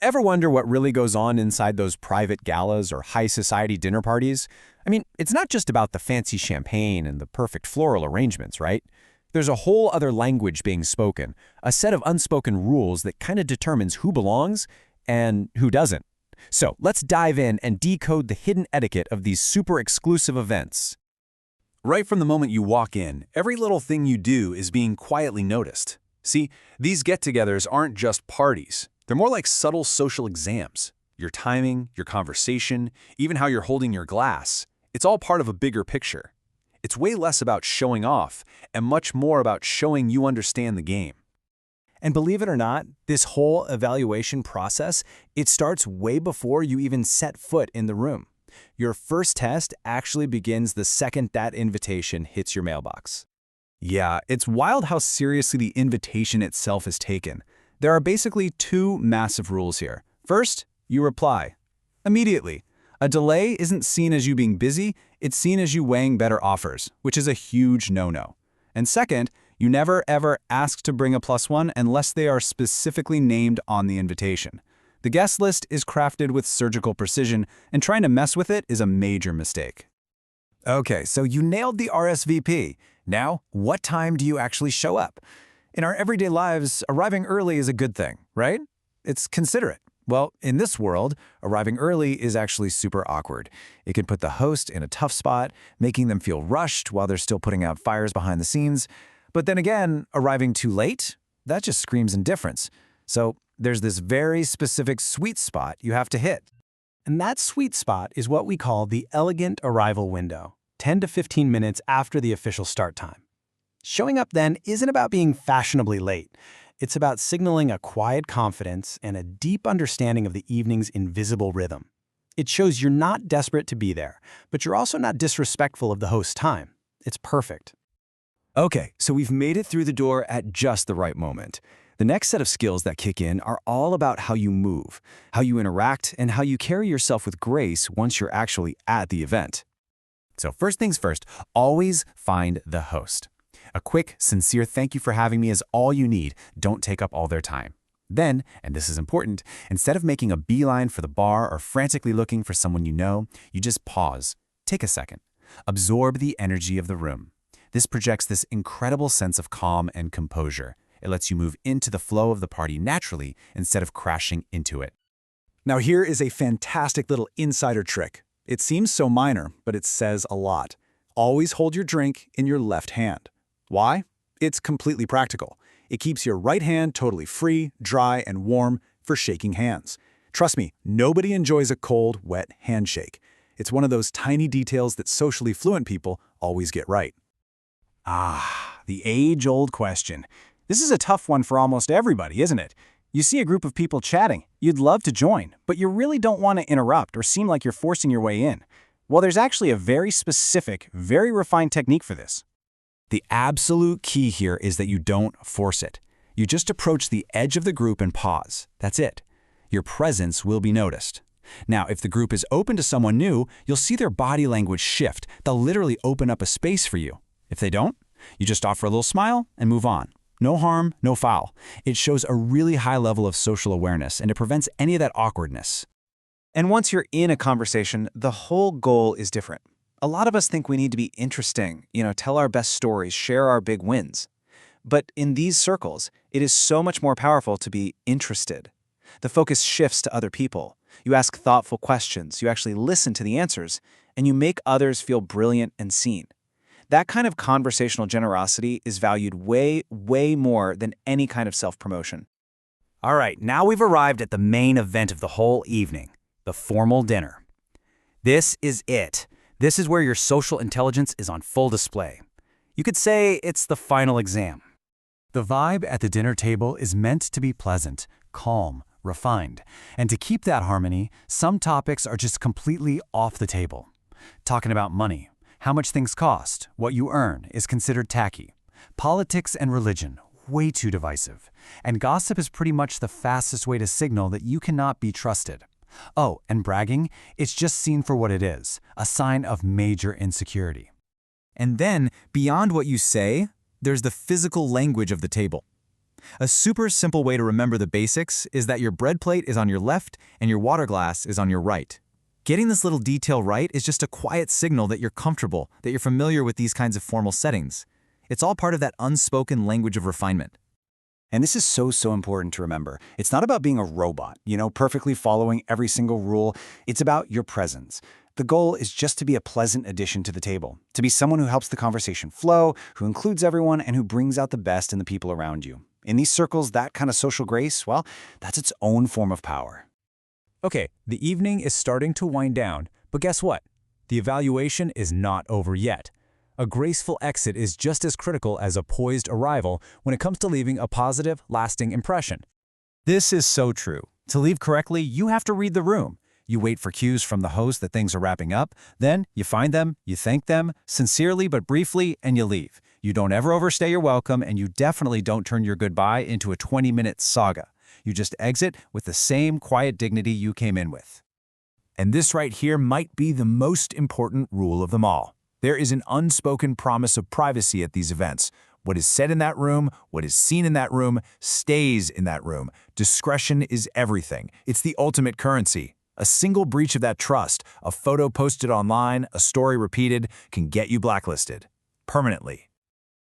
Ever wonder what really goes on inside those private galas or high society dinner parties? I mean, it's not just about the fancy champagne and the perfect floral arrangements, right? There's a whole other language being spoken, a set of unspoken rules that kind of determines who belongs and who doesn't. So let's dive in and decode the hidden etiquette of these super exclusive events. Right from the moment you walk in, every little thing you do is being quietly noticed. See, these get-togethers aren't just parties. They're more like subtle social exams. Your timing, your conversation, even how you're holding your glass, it's all part of a bigger picture. It's way less about showing off and much more about showing you understand the game. And believe it or not, this whole evaluation process, it starts way before you even set foot in the room. Your first test actually begins the second that invitation hits your mailbox. Yeah, it's wild how seriously the invitation itself is taken. There are basically two massive rules here. First, you reply immediately. A delay isn't seen as you being busy, it's seen as you weighing better offers, which is a huge no-no. And second, you never ever ask to bring a +1 unless they are specifically named on the invitation. The guest list is crafted with surgical precision, and trying to mess with it is a major mistake. Okay, so you nailed the RSVP. Now, what time do you actually show up? In our everyday lives, arriving early is a good thing, right? It's considerate. Well, in this world, arriving early is actually super awkward. It can put the host in a tough spot, making them feel rushed while they're still putting out fires behind the scenes. But then again, arriving too late, that just screams indifference. So there's this very specific sweet spot you have to hit. And that sweet spot is what we call the elegant arrival window, 10 to 15 minutes after the official start time. Showing up then isn't about being fashionably late. It's about signaling a quiet confidence and a deep understanding of the evening's invisible rhythm. It shows you're not desperate to be there, but you're also not disrespectful of the host's time. It's perfect. Okay, so we've made it through the door at just the right moment. The next set of skills that kick in are all about how you move, how you interact, and how you carry yourself with grace once you're actually at the event. So first things first, always find the host. A quick, sincere thank you for having me is all you need. Don't take up all their time. Then, and this is important, instead of making a beeline for the bar or frantically looking for someone you know, you just pause. Take a second. Absorb the energy of the room. This projects this incredible sense of calm and composure. It lets you move into the flow of the party naturally instead of crashing into it. Now here is a fantastic little insider trick. It seems so minor, but it says a lot. Always hold your drink in your left hand. Why? It's completely practical. It keeps your right hand totally free, dry, and warm for shaking hands. Trust me, nobody enjoys a cold, wet handshake. It's one of those tiny details that socially fluent people always get right. The age-old question. This is a tough one for almost everybody, isn't it? You see a group of people chatting, you'd love to join, but you really don't want to interrupt or seem like you're forcing your way in. Well, there's actually a very specific, very refined technique for this. The absolute key here is that you don't force it. You just approach the edge of the group and pause. That's it. Your presence will be noticed. Now, if the group is open to someone new, you'll see their body language shift. They'll literally open up a space for you. If they don't, you just offer a little smile and move on. No harm, no foul. It shows a really high level of social awareness, and it prevents any of that awkwardness. And once you're in a conversation, the whole goal is different. A lot of us think we need to be interesting, tell our best stories, share our big wins. But in these circles, it is so much more powerful to be interested. The focus shifts to other people. You ask thoughtful questions, you actually listen to the answers, and you make others feel brilliant and seen. That kind of conversational generosity is valued way, way more than any kind of self-promotion. All right, now we've arrived at the main event of the whole evening, the formal dinner. This is it. This is where your social intelligence is on full display. You could say it's the final exam. The vibe at the dinner table is meant to be pleasant, calm, refined. And to keep that harmony, some topics are just completely off the table. Talking about money, how much things cost, what you earn is considered tacky. Politics and religion, way too divisive. And gossip is pretty much the fastest way to signal that you cannot be trusted. Oh, and bragging, it's just seen for what it is, a sign of major insecurity. And then, beyond what you say, there's the physical language of the table. A super simple way to remember the basics is that your bread plate is on your left and your water glass is on your right. Getting this little detail right is just a quiet signal that you're comfortable, that you're familiar with these kinds of formal settings. It's all part of that unspoken language of refinement. And this is so important to remember. It's not about being a robot, perfectly following every single rule. It's about your presence. The goal is just to be a pleasant addition to the table, to be someone who helps the conversation flow, who includes everyone, and who brings out the best in the people around you. In these circles, that kind of social grace, well, that's its own form of power. Okay, the evening is starting to wind down, but guess what? The evaluation is not over yet. A graceful exit is just as critical as a poised arrival when it comes to leaving a positive, lasting impression. This is so true. To leave correctly, you have to read the room. You wait for cues from the host that things are wrapping up, then you find them, you thank them, sincerely but briefly, and you leave. You don't ever overstay your welcome, and you definitely don't turn your goodbye into a 20-minute saga. You just exit with the same quiet dignity you came in with. And this right here might be the most important rule of them all. There is an unspoken promise of privacy at these events. What is said in that room, what is seen in that room, stays in that room. Discretion is everything. It's the ultimate currency. A single breach of that trust, a photo posted online, a story repeated, can get you blacklisted. Permanently.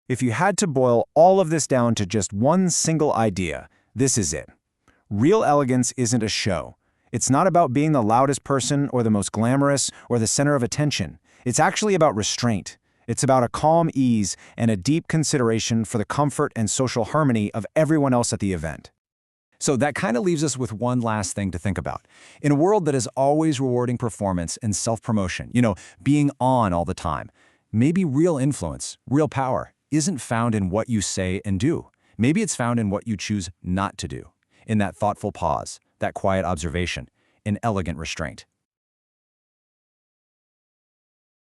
If you had to boil all of this down to just one single idea, this is it. Real elegance isn't a show. It's not about being the loudest person or the most glamorous or the center of attention. It's actually about restraint. It's about a calm ease and a deep consideration for the comfort and social harmony of everyone else at the event. So that kind of leaves us with one last thing to think about. In a world that is always rewarding performance and self-promotion, being on all the time, maybe real influence, real power, isn't found in what you say and do. Maybe it's found in what you choose not to do, in that thoughtful pause, that quiet observation, in elegant restraint.